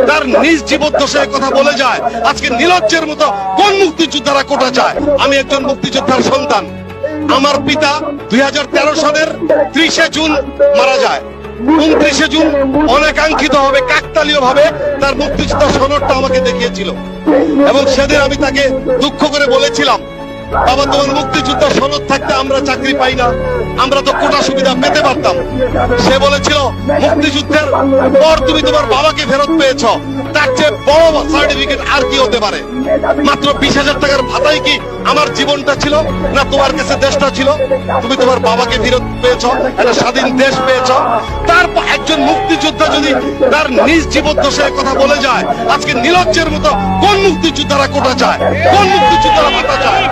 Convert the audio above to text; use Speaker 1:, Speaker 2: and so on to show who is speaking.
Speaker 1: তার নিজ জীবদ্দশায় কথা বলে যায়, আজকে নির্লজ্জের মতো কোন মুক্তিযোদ্ধারা কোটা চায়? আমি একজন মুক্তিযোদ্ধার সন্তান। আমার পিতা 2013 সালের 30শে জুন মারা যায়। 29শে জুন অনেকাঙ্ক্ষিত ভাবে কাকতালীয় ভাবে তার মুক্তিযোদ্ধা সনদটা আমাকে দেখিয়েছিল এবং সেদিন আমি তাকে দুঃখ করে বলেছিলাম, বাবা, তোমার মুক্তিযোদ্ধা সনদ থাকতে আমরা চাকরি পাই না, আমরা তো কোটা সুবিধা পেতে পারতাম। সে বলেছিল, মুক্তিযুদ্ধের পর তুমি তোমার বাবাকে ফেরত পেয়েছ, তার চেয়ে বড় সার্টিফিকেট আর কি হতে পারে? মাত্র 20,000 টাকার ভাতাই কি আমার জীবনটা ছিল না তোমার কাছে দেশটা ছিল? তুমি তোমার বাবাকে ফেরত পেয়েছ, একটা স্বাধীন দেশ পেয়েছ। তারপর একজন মুক্তিযোদ্ধা যদি তার নিজ জীবদ্দশায় কথা বলে যায়, আজকে নির্লজ্জের মতো কোন মুক্তিযোদ্ধারা কোটা চায়, কোন মুক্তিযোদ্ধারা ভাতা চায়?